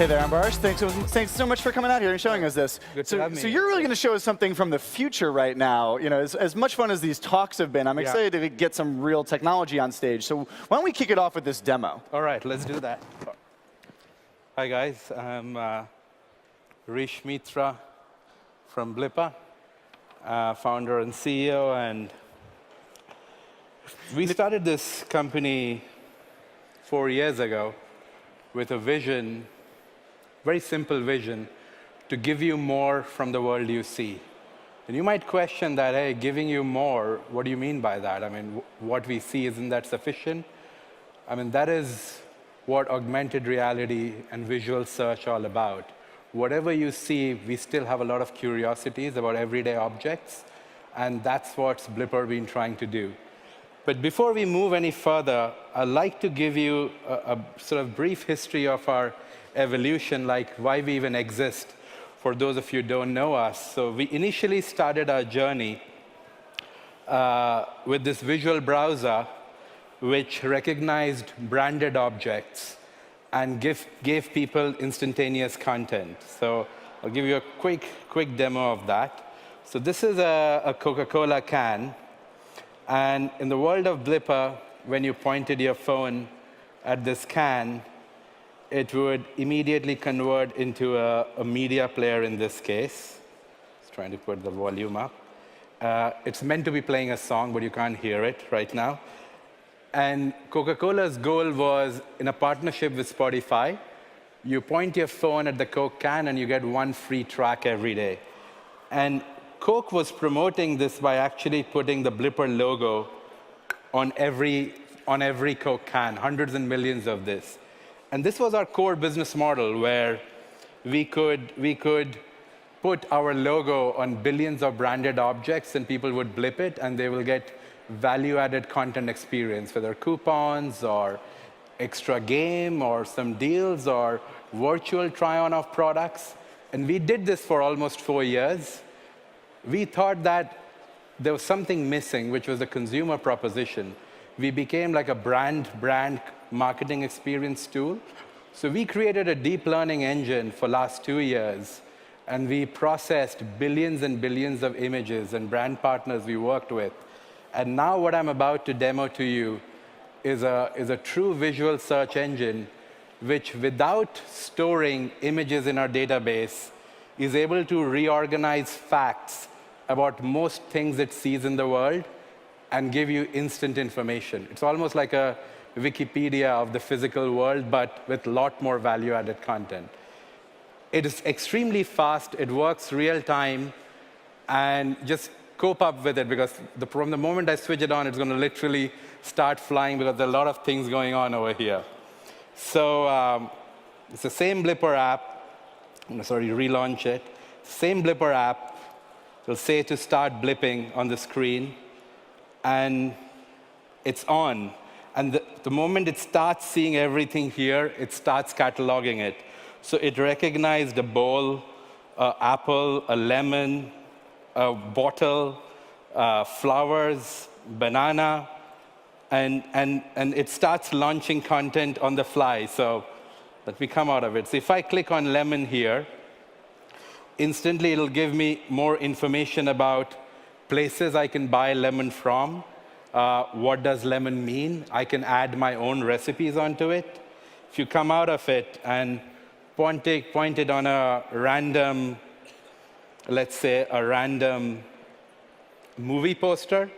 Hey there, Ambarish. Thanks so much for coming out here and showing us this. Good to have me. So you're really going to show us something from the future right now. You know, as much fun as these talks have been, I'm excited to get some real technology on stage. So why don't we kick it off with this demo? All right, let's do that. Hi, guys. I'm Ambarish Mitra from Blippar, founder and CEO. And we started this company 4 years ago with a vision, very simple vision, to give you more from the world you see. And you might question that, hey, giving you more, what do you mean by that? I mean, what we see, isn't that sufficient? I mean, that is what augmented reality and visual search are all about. Whatever you see, we still have a lot of curiosities about everyday objects, and that's what Blippar been trying to do. But before we move any further, I'd like to give you a sort of brief history of our evolution, like why we even exist, for those of you who don't know us. So we initially started our journey with this visual browser, which recognized branded objects and gave people instantaneous content. So I'll give you a quick demo of that. So this is a Coca-Cola can. And in the world of Blippar, when you pointed your phone at this can, it would immediately convert into a media player in this case. Just trying to put the volume up. It's meant to be playing a song, but you can't hear it right now. And Coca-Cola's goal was, in a partnership with Spotify, you point your phone at the Coke can and you get one free track every day. And Coke was promoting this by actually putting the Blippar logo on every Coke can, hundreds and millions of this. And this was our core business model, where we could put our logo on billions of branded objects, and people would blip it, and they will get value-added content experience, whether coupons or extra game or some deals or virtual try-on of products. And we did this for almost 4 years. We thought that there was something missing, which was a consumer proposition. We became like a brand marketing experience tool. So we created a deep learning engine for the last 2 years, and we processed billions and billions of images and brand partners we worked with. And now what I'm about to demo to you is a true visual search engine, which, without storing images in our database, is able to reorganize facts about most things it sees in the world and give you instant information. It's almost like a Wikipedia of the physical world, but with a lot more value-added content. It is extremely fast, it works real time, and just cope up with it, because from the moment I switch it on, it's going to literally start flying, because there are a lot of things going on over here. So it's the same Blippar app. I'm going to relaunch it. Same Blippar app. It'll say to start blipping on the screen, and it's on. And the moment it starts seeing everything here, it starts cataloging it. So it recognized a bowl, an apple, a lemon, a bottle, flowers, banana, and it starts launching content on the fly. So let me come out of it. So if I click on lemon here, instantly it'll give me more information about places I can buy lemon from. What does lemon mean? I can add my own recipes onto it. If you come out of it and point it on a random, let's say a random movie poster.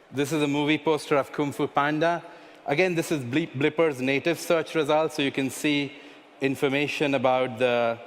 This is a movie poster of Kung Fu Panda. Again, this is Blippar's native search results, so you can see information about the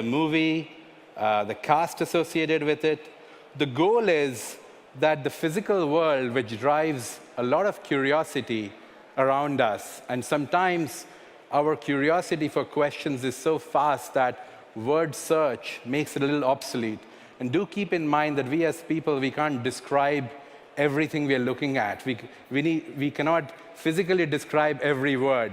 movie, the cast associated with it. The goal is that the physical world, which drives a lot of curiosity around us, and sometimes our curiosity for questions is so fast that word search makes it a little obsolete. And do keep in mind that we as people, we can't describe everything we are looking at. We cannot physically describe every word.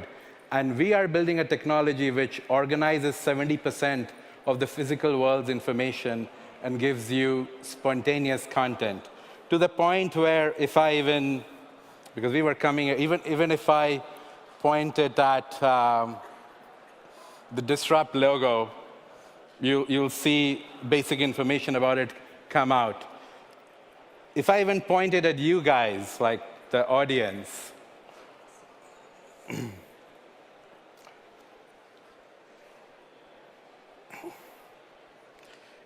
And we are building a technology which organizes 70% of the physical world's information and gives you spontaneous content. To the point where if I even, because we were coming, even if I point it at the Disrupt logo, you'll see basic information about it come out. If I even point it at you guys, like the audience,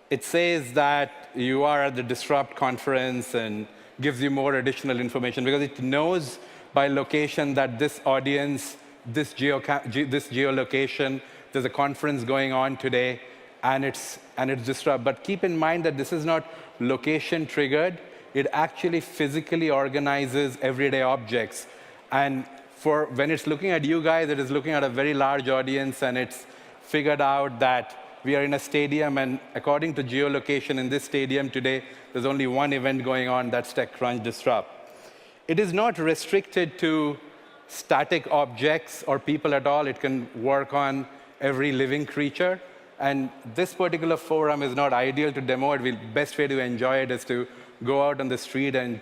it says that you are at the Disrupt conference and gives you more additional information because it knows by location that this audience, this geolocation, there's a conference going on today, and it's Disrupt. But keep in mind that this is not location triggered. It actually physically organizes everyday objects. And when it's looking at you guys, it is looking at a very large audience, and it's figured out that we are in a stadium, and according to geolocation in this stadium today, there's only one event going on, that's TechCrunch Disrupt. It is not restricted to static objects or people at all. It can work on every living creature. And this particular forum is not ideal to demo it. The best way to enjoy it is to go out on the street and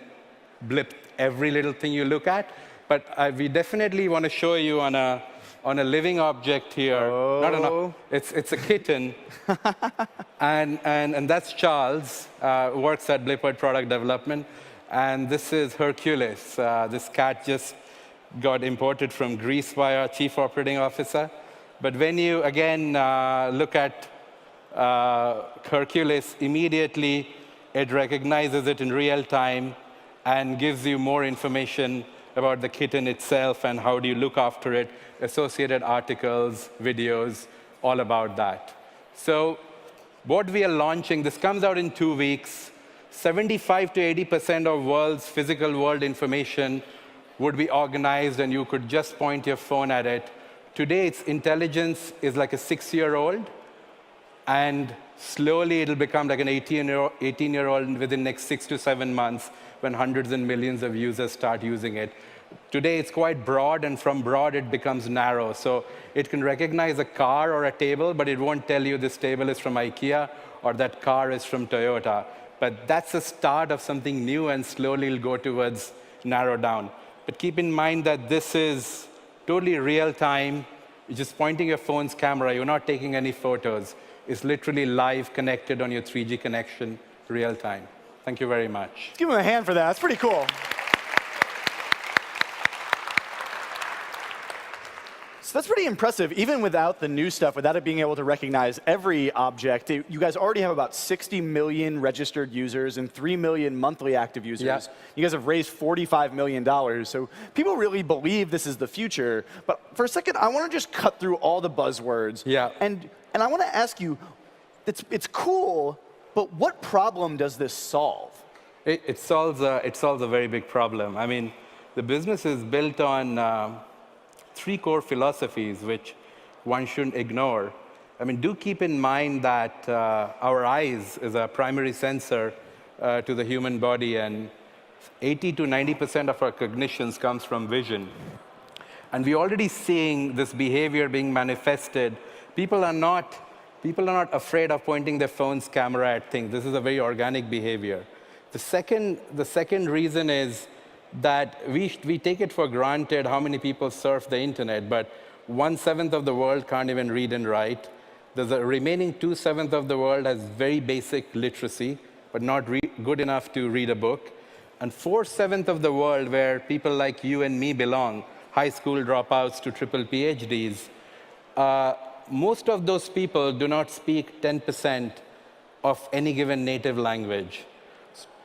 blip every little thing you look at. But we definitely want to show you on a living object here. Oh. It's a kitten. and that's Charles, who works at Blippar Product Development. And this is Hercules. This cat just got imported from Greece by our chief operating officer. But when you, again, look at Hercules, immediately it recognizes it in real time and gives you more information about the kitten itself and how do you look after it, associated articles, videos, all about that. So what we are launching, this comes out in 2 weeks. 75 to 80% of world's physical world information would be organized, and you could just point your phone at it. Today, its intelligence is like a 6-year-old, and slowly it'll become like an 18-year-old within the next 6 to 7 months when hundreds and millions of users start using it. Today, it's quite broad, and from broad, it becomes narrow. So it can recognize a car or a table, but it won't tell you this table is from IKEA or that car is from Toyota. But that's the start of something new, and slowly it'll go towards narrow down. But keep in mind that this is totally real time. You're just pointing your phone's camera. You're not taking any photos. It's literally live, connected on your 3G connection, real time. Thank you very much. Let's give him a hand for that. That's pretty cool. So that's pretty impressive, even without the new stuff, without it being able to recognize every object. You guys already have about 60 million registered users and 3 million monthly active users. Yeah. You guys have raised $45 million. So people really believe this is the future. But for a second, I want to just cut through all the buzzwords. Yeah. And I want to ask you, it's cool, but what problem does this solve? It solves a very big problem. I mean, the business is built on 3 core philosophies, which one shouldn't ignore. I mean, do keep in mind that our eyes is a primary sensor to the human body, and 80 to 90% of our cognitions comes from vision. And we're already seeing this behavior being manifested. People are not afraid of pointing their phone's camera at things. This is a very organic behavior. The second reason is that we take it for granted how many people surf the internet, but 1/7 of the world can't even read and write. The remaining 2/7 of the world has very basic literacy, but not good enough to read a book. And 4/7 of the world, where people like you and me belong, high school dropouts to triple PhDs, most of those people do not speak 10% of any given native language.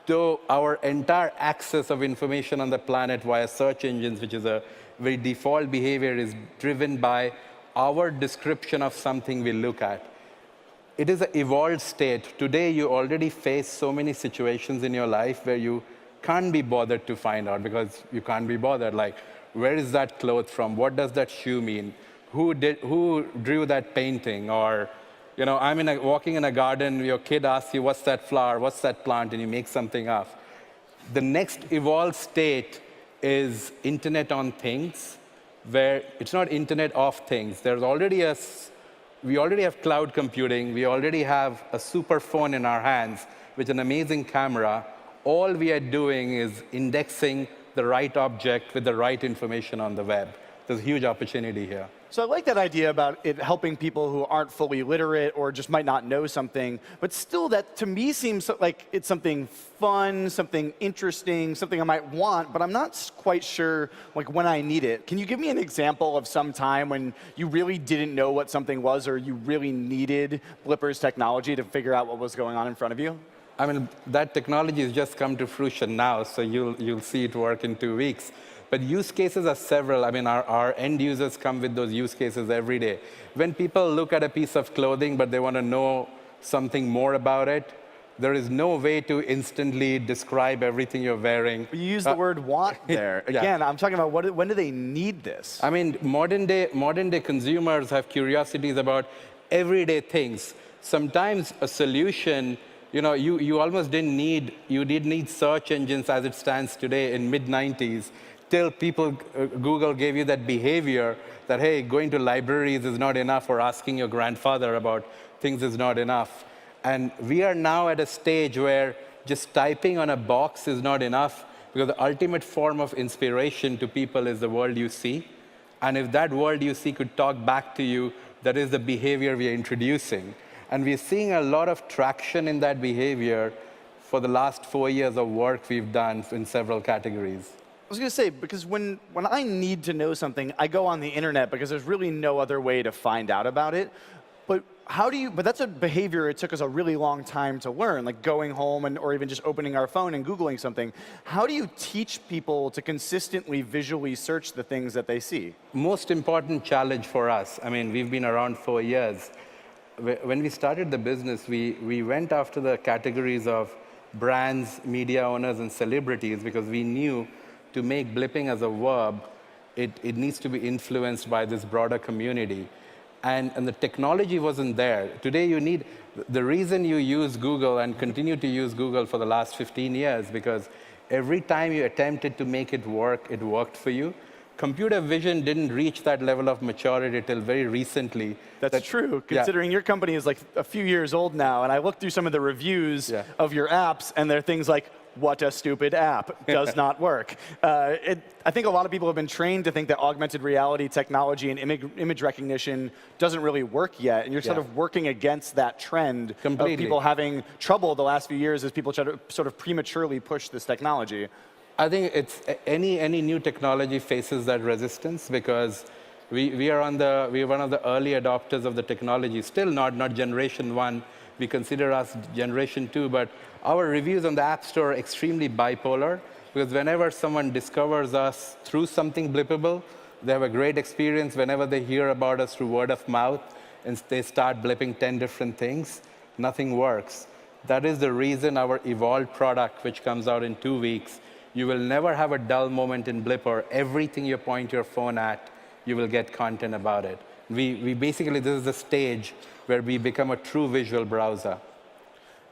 So our entire access of information on the planet via search engines, which is a very default behavior, is driven by our description of something we look at. It is an evolved state. Today, you already face so many situations in your life where you can't be bothered to find out because you can't be bothered. Like, where is that cloth from? What does that shoe mean? Who drew that painting? Or, you know, walking in a garden, your kid asks you, what's that flower, what's that plant, and you make something up. The next evolved state is Internet on Things, where it's not Internet of Things. We already have cloud computing. We already have a super phone in our hands with an amazing camera. All we are doing is indexing the right object with the right information on the web. there's a huge opportunity here. So I like that idea about it helping people who aren't fully literate or just might not know something, but still that to me seems like it's something fun, something interesting, something I might want, but I'm not quite sure like when I need it. Can you give me an example of some time when you really didn't know what something was or you really needed Blippar's technology to figure out what was going on in front of you? I mean, that technology has just come to fruition now, so you'll see it work in 2 weeks. But use cases are several. I mean, our end users come with those use cases every day. When people look at a piece of clothing, but they want to know something more about it, there is no way to instantly describe everything you're wearing. You use the word want there. Yeah. Again, I'm talking about when do they need this? I mean, modern day consumers have curiosities about everyday things. Sometimes a solution, you almost didn't need search engines as it stands today in mid-90s. Till Google gave you that behavior that, hey, going to libraries is not enough or asking your grandfather about things is not enough. And we are now at a stage where just typing on a box is not enough because the ultimate form of inspiration to people is the world you see. And if that world you see could talk back to you, that is the behavior we are introducing. And we're seeing a lot of traction in that behavior for the last 4 years of work we've done in several categories. I was going to say, because when I need to know something, I go on the internet because there's really no other way to find out about it. But but that's a behavior it took us a really long time to learn, like going home or even just opening our phone and Googling something. How do you teach people to consistently visually search the things that they see? Most important challenge for us, I mean, we've been around 4 years. When we started the business, we went after the categories of brands, media owners, and celebrities because we knew to make blipping as a verb, it needs to be influenced by this broader community. And the technology wasn't there. Today the reason you use Google and continue to use Google for the last 15 years, because every time you attempted to make it worked for you. Computer vision didn't reach that level of maturity till very recently. That's true, considering your company is like a few years old now, and I looked through some of the reviews of your apps, and there are things like, what a stupid app, does not work. I think a lot of people have been trained to think that augmented reality technology and image recognition doesn't really work yet, and you're sort of working against that trend of people having trouble the last few years as people try to sort of prematurely push this technology. I think it's any new technology faces that resistance because we're one of the early adopters of the technology. Still not generation 1. We consider us generation 2, but our reviews on the App Store are extremely bipolar because whenever someone discovers us through something blippable, they have a great experience. Whenever they hear about us through word of mouth and they start blipping 10 different things, nothing works. That is the reason our evolved product, which comes out in 2 weeks, you will never have a dull moment in Blippar. Everything you point your phone at, you will get content about it. We basically, this is the stage where we become a true visual browser.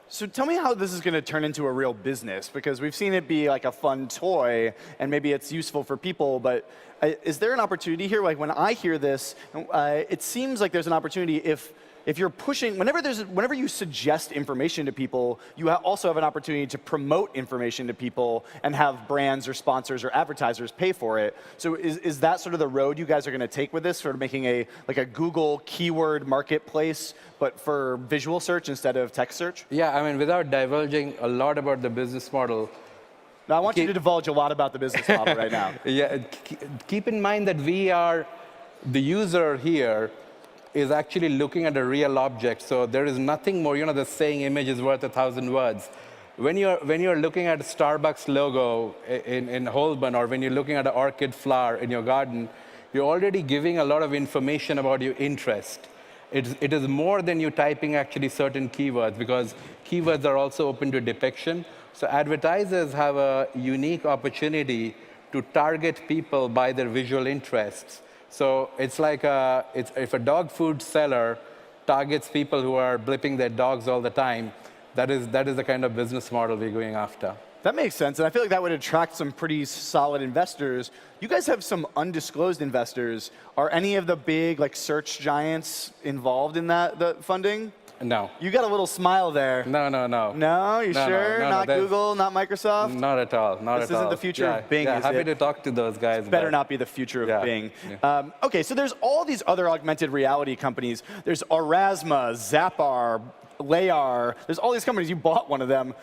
So tell me how this is going to turn into a real business, because we've seen it be like a fun toy, and maybe it's useful for people, but is there an opportunity here? Like when I hear this, it seems like there's an opportunity if you're pushing, whenever you suggest information to people, you also have an opportunity to promote information to people and have brands or sponsors or advertisers pay for it. So is that sort of the road you guys are going to take with this, sort of making a Google keyword marketplace, but for visual search instead of text search? Yeah, I mean, without divulging a lot about the business model. Now, I want you to divulge a lot about the business model right now. Yeah, keep in mind that the user here, is actually looking at a real object. So there is nothing more, the saying image is worth 1,000 words. When you're looking at a Starbucks logo in Holborn, or when you're looking at an orchid flower in your garden, you're already giving a lot of information about your interest. It is more than you typing actually certain keywords, because keywords are also open to depiction. So advertisers have a unique opportunity to target people by their visual interests. So it's like if a dog food seller targets people who are blipping their dogs all the time, that is the kind of business model we're going after. That makes sense, and I feel like that would attract some pretty solid investors. You guys have some undisclosed investors. Are any of the big search giants involved in the funding? No. You got a little smile there. No. No, you sure? Not Google, not Microsoft? Not at all. This isn't the future of Bing, yeah, is happy it? to talk to those guys. Better not be the future of Bing. Yeah. Okay, so there's all these other augmented reality companies. There's Aurasma, Zappar, Layar. There's all these companies. You bought one of them.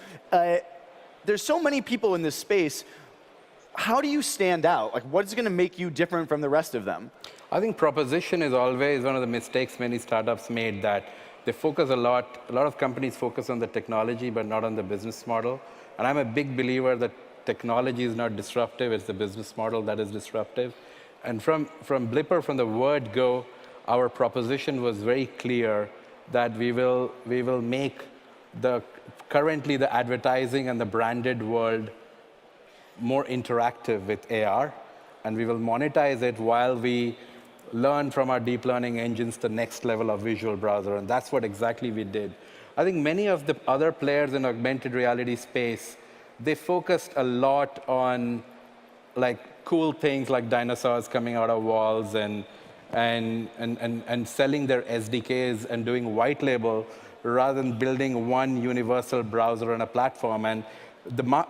There's so many people in this space. How do you stand out? Like, what's going to make you different from the rest of them? I think proposition is always one of the mistakes many startups made, that they focus a lot of companies focus on the technology, but not on the business model. And I'm a big believer that technology is not disruptive, it's the business model that is disruptive. And from Blippar, from the word go, our proposition was very clear that we will make currently the advertising and the branded world more interactive with AR, and we will monetize it while we learn from our deep learning engines the next level of visual browser, and that's what exactly we did. I think many of the other players in augmented reality space, they focused a lot on like cool things like dinosaurs coming out of walls and selling their SDKs and doing white label rather than building one universal browser and a platform. And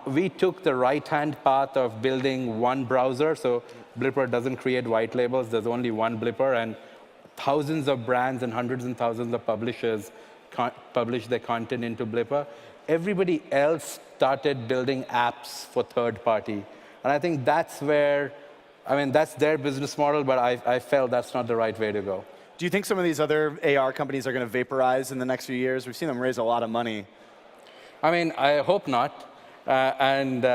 we took the right-hand path of building one browser, so Blippar doesn't create white labels. There's only one Blippar, and thousands of brands and hundreds and thousands of publishers publish their content into Blippar. Everybody else started building apps for third party. And I think that's where, that's their business model, but I felt that's not the right way to go. Do you think some of these other AR companies are going to vaporize in the next few years? We've seen them raise a lot of money. I hope not. And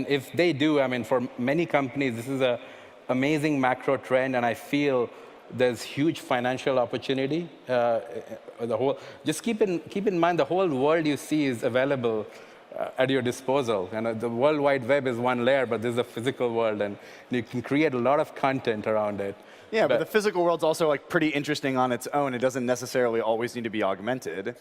if they do, for many companies, this is an amazing macro trend, and I feel there's huge financial opportunity. Just keep in mind, the whole world you see is available at your disposal. And the World Wide Web is one layer, but there's a physical world, and you can create a lot of content around it. Yeah, but the physical world's also like pretty interesting on its own. It doesn't necessarily always need to be augmented.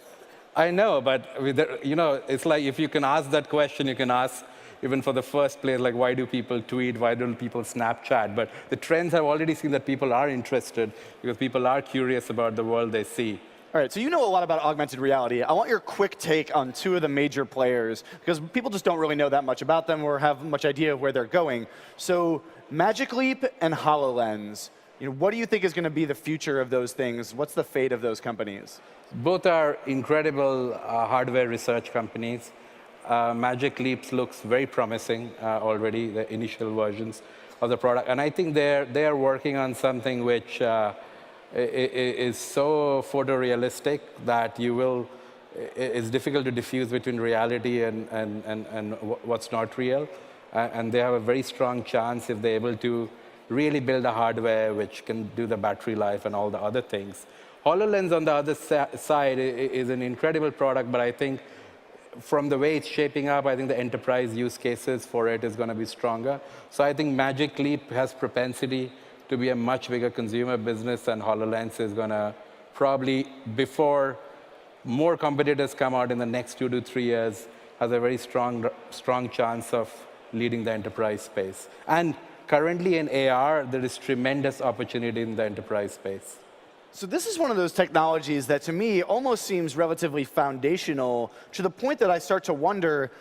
I know, but it's like if you can ask that question, you can ask even for the first place, like why do people tweet, why don't people Snapchat? But the trends have already seen that people are interested because people are curious about the world they see. All right, so you know a lot about augmented reality. I want your quick take on two of the major players, because people just don't really know that much about them or have much idea of where they're going. So Magic Leap and HoloLens, what do you think is going to be the future of those things? What's the fate of those companies? Both are incredible hardware research companies. Magic Leap looks very promising already, the initial versions of the product. And I think they are working on something which is so photorealistic that it's difficult to diffuse between reality and what's not real. And they have a very strong chance if they're able to really build a hardware which can do the battery life and all the other things. HoloLens on the other side is an incredible product, but I think from the way it's shaping up, I think the enterprise use cases for it is going to be stronger. So I think Magic Leap has propensity to be a much bigger consumer business, and HoloLens is going to probably, before more competitors come out in the next 2 to 3 years, has a very strong chance of leading the enterprise space. And currently in AR, there is tremendous opportunity in the enterprise space. So this is one of those technologies that, to me, almost seems relatively foundational, to the point that I start to wonder,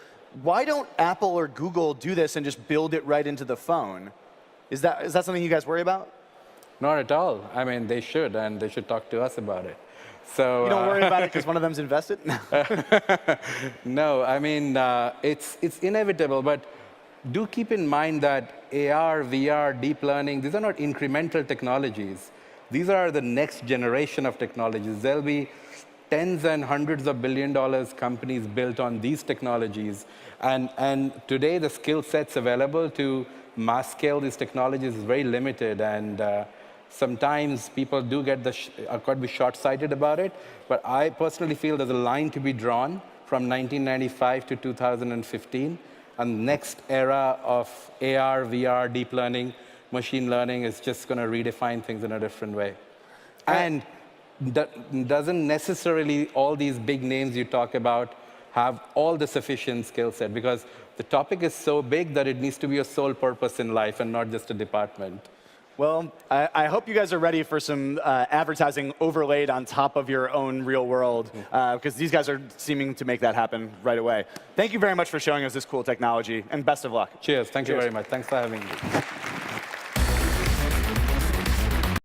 why don't Apple or Google do this and just build it right into the phone? Is that something you guys worry about? Not at all. They should, and they should talk to us about it. So you don't worry about it because one of them's invested? No, it's inevitable, but do keep in mind that AR, VR, deep learning, these are not incremental technologies. These are the next generation of technologies. There'll be tens and hundreds of billion-dollar companies built on these technologies. And today, the skill sets available to mass scale these technologies is very limited. And sometimes people do are quite be short-sighted about it. But I personally feel there's a line to be drawn from 1995 to 2015. And the next era of AR, VR, deep learning, machine learning is just going to redefine things in a different way. And doesn't necessarily all these big names you talk about have all the sufficient skill set, because the topic is so big that it needs to be a sole purpose in life and not just a department. Well, I hope you guys are ready for some advertising overlaid on top of your own real world, because these guys are seeming to make that happen right away. Thank you very much for showing us this cool technology, and best of luck. Cheers. Thank you very much. Thanks for having me.